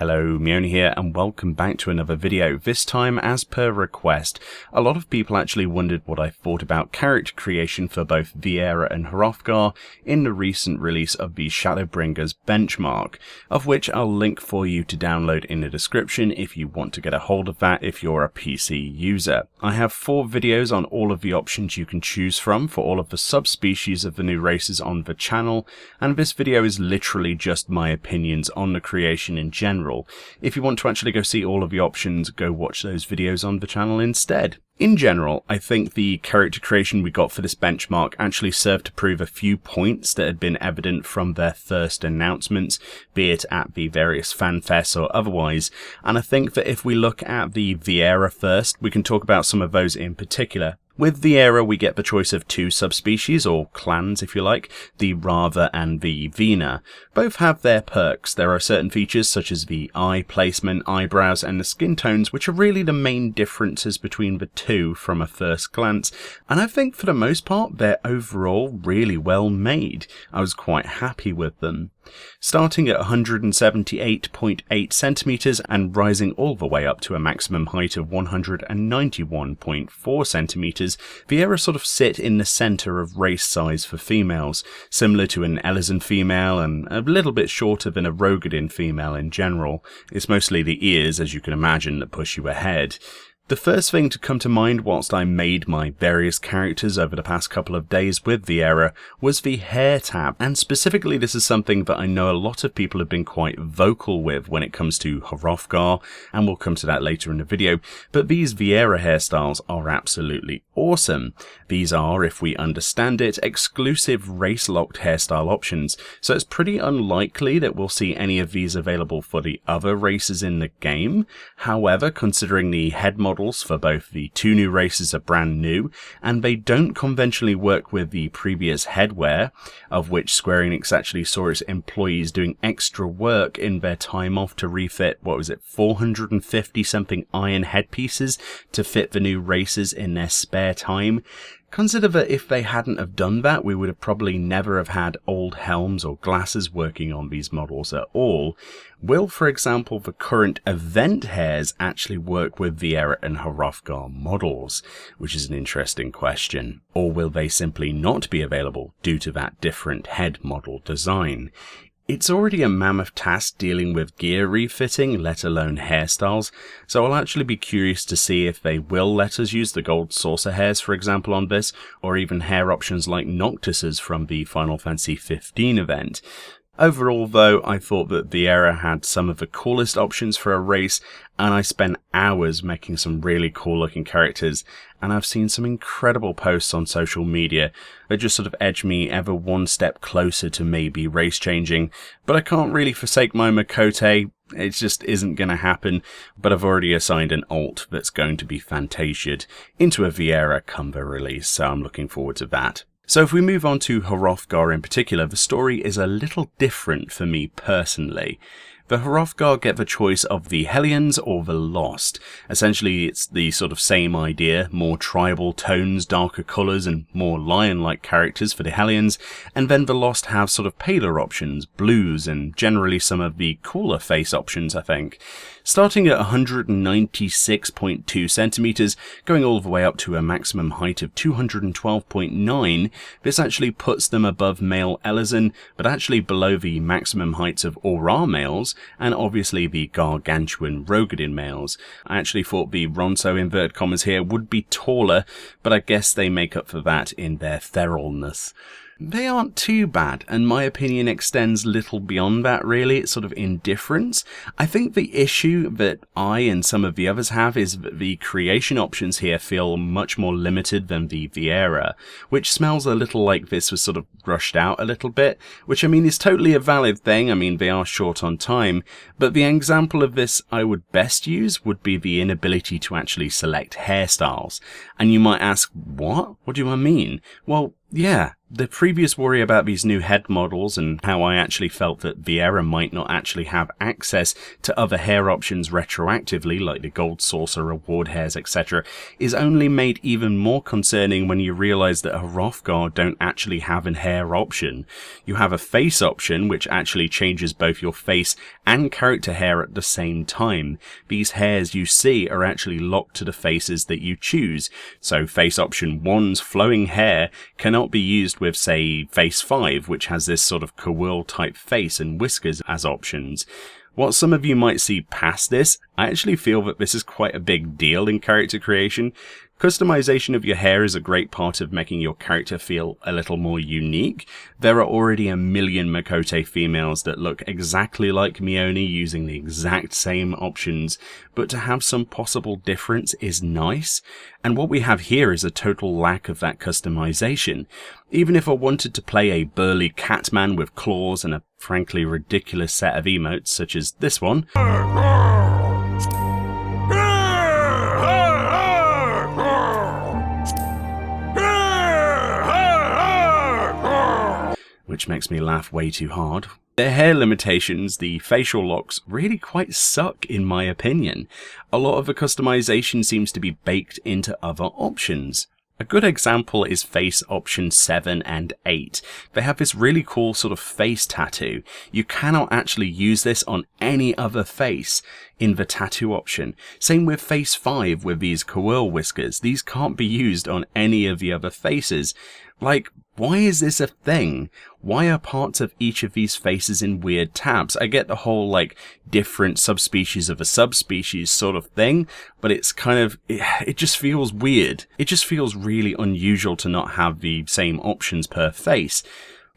Hello, Meoni here, and welcome back to another video. This time, as per request, a lot of people actually wondered what I thought about character creation for both Viera and Hrothgar in the recent release of the Shadowbringers benchmark, of which I'll link for you to download in the description if you want to get a hold of that if you're a PC user. I have 4 videos on all of the options you can choose from for all of the subspecies of the new races on the channel, and this video is literally just my opinions on the creation in general. If you want to actually go see all of the options, go watch those videos on the channel instead. In general, I think the character creation we got for this benchmark actually served to prove a few points that had been evident from their first announcements, be it at the various fanfests or otherwise, and I think that if we look at the Viera first, we can talk about some of those in particular. With Viera, we get the choice of 2 subspecies, or clans if you like, the Rava and the Vina. Both have their perks. There are certain features such as the eye placement, eyebrows and the skin tones which are really the main differences between the two from a first glance, and I think for the most part they're overall really well made. I was quite happy with them. Starting at 178.8 centimeters and rising all the way up to a maximum height of 191.4 centimeters, Viera sort of sit in the center of race size for females, similar to an Elysian female and a little bit shorter than a Rogadin female in general. It's mostly the ears, as you can imagine, that push you ahead. The first thing to come to mind whilst I made my various characters over the past couple of days with Viera was the hair tab, and specifically this is something that I know a lot of people have been quite vocal with when it comes to Hrothgar, and we'll come to that later in the video, but these Viera hairstyles are absolutely awesome. These are, if we understand it, exclusive race-locked hairstyle options, so it's pretty unlikely that we'll see any of these available for the other races in the game. However, considering the head models for both the 2 new races are brand new, and they don't conventionally work with the previous headwear, of which Square Enix actually saw its employees doing extra work in their time off to refit, 450 something iron headpieces to fit the new races in their spare time. Consider that if they hadn't have done that, we would have probably never have had old helms or glasses working on these models at all. Will, for example, the current event hairs actually work with Viera and Hrothgar models? Which is an interesting question. Or will they simply not be available due to that different head model design? It's already a mammoth task dealing with gear refitting, let alone hairstyles, so I'll actually be curious to see if they will let us use the gold saucer hairs, for example, on this, or even hair options like Noctis's from the Final Fantasy XV event. Overall, though, I thought that Viera had some of the coolest options for a race, and I spent hours making some really cool looking characters, and I've seen some incredible posts on social media that just sort of edge me ever one step closer to maybe race changing, but I can't really forsake my Makote. It just isn't going to happen, but I've already assigned an alt that's going to be Fantasia'd into a Viera come the release, so I'm looking forward to that. So if we move on to Hrothgar in particular, the story is a little different for me personally. The Hrothgar get the choice of the Hellions or the Lost. Essentially, it's the sort of same idea, more tribal tones, darker colours and more lion-like characters for the Hellions, and then the Lost have sort of paler options, blues, and generally some of the cooler face options, I think. Starting at 196.2 centimeters, going all the way up to a maximum height of 212.9, this actually puts them above male Elysian, but actually below the maximum heights of Aura males, and obviously the gargantuan Rogadin males. I actually thought the Ronso inverted commas here would be taller, but I guess they make up for that in their feralness. They aren't too bad, and my opinion extends little beyond that really. It's sort of indifference. I think the issue that I and some of the others have is that the creation options here feel much more limited than the Viera, which smells a little like this was sort of rushed out a little bit, which I mean is totally a valid thing. I mean, they are short on time, but the example of this I would best use would be the inability to actually select hairstyles. And you might ask, what? What do I mean? Well, Yeah, the previous worry about these new head models and how I actually felt that Viera might not actually have access to other hair options retroactively, like the gold saucer reward hairs, etc., is only made even more concerning when you realise that Hrothgar don't actually have an hair option. You have a face option, which actually changes both your face and character hair at the same time. These hairs you see are actually locked to the faces that you choose, so face option 1's flowing hair cannot be used with, say, Face 5, which has this sort of Kowal type face and whiskers as options. While some of you might see past this, I actually feel that this is quite a big deal in character creation. Customization of your hair is a great part of making your character feel a little more unique. There are already a million Makote females that look exactly like Meoni using the exact same options, but to have some possible difference is nice. And what we have here is a total lack of that customization. Even if I wanted to play a burly catman with claws and a frankly ridiculous set of emotes such as this one, which makes me laugh way too hard. Their hair limitations, the facial locks, really quite suck in my opinion. A lot of the customization seems to be baked into other options. A good example is face option 7 and 8. They have this really cool sort of face tattoo. You cannot actually use this on any other face in the tattoo option. Same with face 5 with these Kowal whiskers. These can't be used on any of the other faces. Like, why is this a thing? Why are parts of each of these faces in weird tabs? I get the whole, like, different subspecies of a subspecies sort of thing, but it's kind of, it just feels weird. It just feels really unusual to not have the same options per face.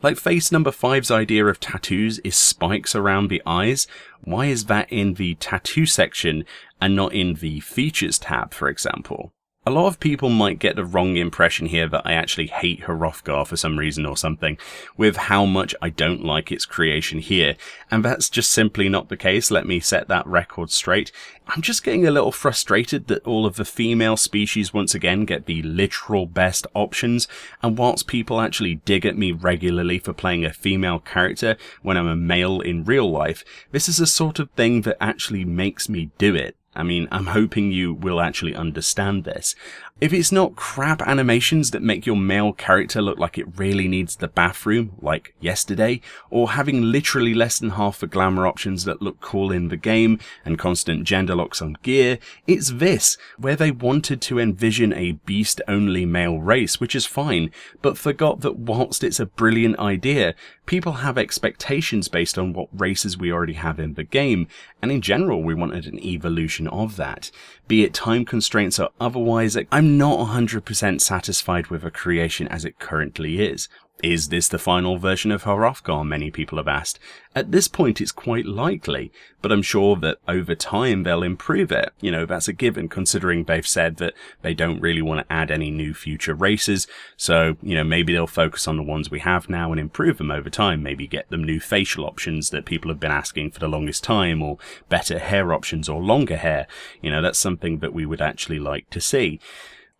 Like face number 5's idea of tattoos is spikes around the eyes. Why is that in the tattoo section and not in the features tab, for example? A lot of people might get the wrong impression here that I actually hate Hrothgar for some reason or something, with how much I don't like its creation here, and that's just simply not the case. Let me set that record straight. I'm just getting a little frustrated that all of the female species once again get the literal best options, and whilst people actually dig at me regularly for playing a female character when I'm a male in real life, this is the sort of thing that actually makes me do it. I mean, I'm hoping you will actually understand this. If it's not crap animations that make your male character look like it really needs the bathroom, like yesterday, or having literally less than half the glamour options that look cool in the game, and constant gender locks on gear, it's this, where they wanted to envision a beast-only male race, which is fine, but forgot that whilst it's a brilliant idea, people have expectations based on what races we already have in the game, and in general we wanted an evolution of that. Be it time constraints or otherwise, I'm not 100% satisfied with a creation as it currently is. Is this the final version of Hrothgar, many people have asked? At this point it's quite likely, but I'm sure that over time they'll improve it. You know, that's a given, considering they've said that they don't really want to add any new future races, so, you know, maybe they'll focus on the ones we have now and improve them over time, maybe get them new facial options that people have been asking for the longest time, or better hair options or longer hair. You know, that's something that we would actually like to see.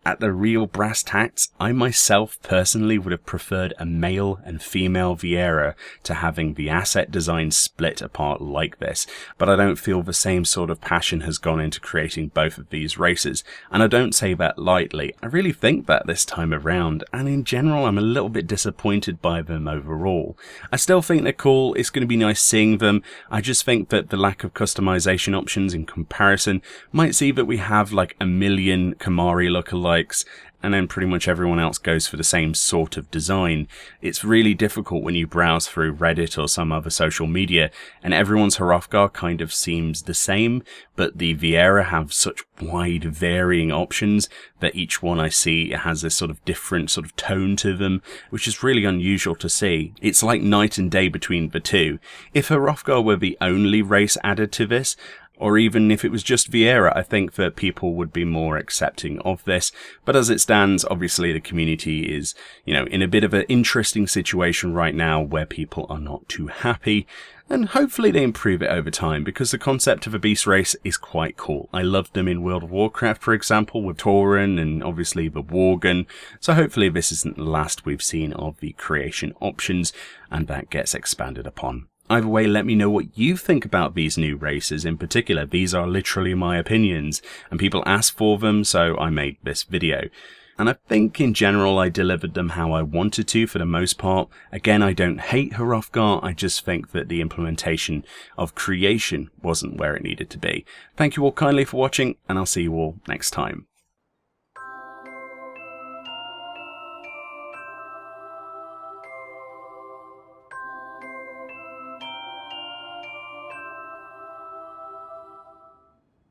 At the real brass tacks, I myself personally would have preferred a male and female Viera to having the asset design split apart like this, but I don't feel the same sort of passion has gone into creating both of these races, and I don't say that lightly. I really think that this time around, and in general I'm a little bit disappointed by them overall. I still think they're cool, it's going to be nice seeing them. I just think that the lack of customization options in comparison might see that we have like a million Kamari lookalikes, and then pretty much everyone else goes for the same sort of design. It's really difficult when you browse through Reddit or some other social media, and everyone's Hrothgar kind of seems the same, but the Viera have such wide varying options that each one I see has this sort of different sort of tone to them, which is really unusual to see. It's like night and day between the two. If Hrothgar were the only race added to this, Or even if it was just Viera, I think that people would be more accepting of this. But as it stands, obviously the community is, in a bit of an interesting situation right now where people are not too happy. And hopefully they improve it over time, because the concept of a beast race is quite cool. I loved them in World of Warcraft, for example, with Tauren and obviously the Worgen. So hopefully this isn't the last we've seen of the creation options, and that gets expanded upon. Either way, let me know what you think about these new races in particular. These are literally my opinions, and people asked for them, so I made this video. And I think in general I delivered them how I wanted to for the most part. Again, I don't hate Hrothgar, I just think that the implementation of creation wasn't where it needed to be. Thank you all kindly for watching, and I'll see you all next time.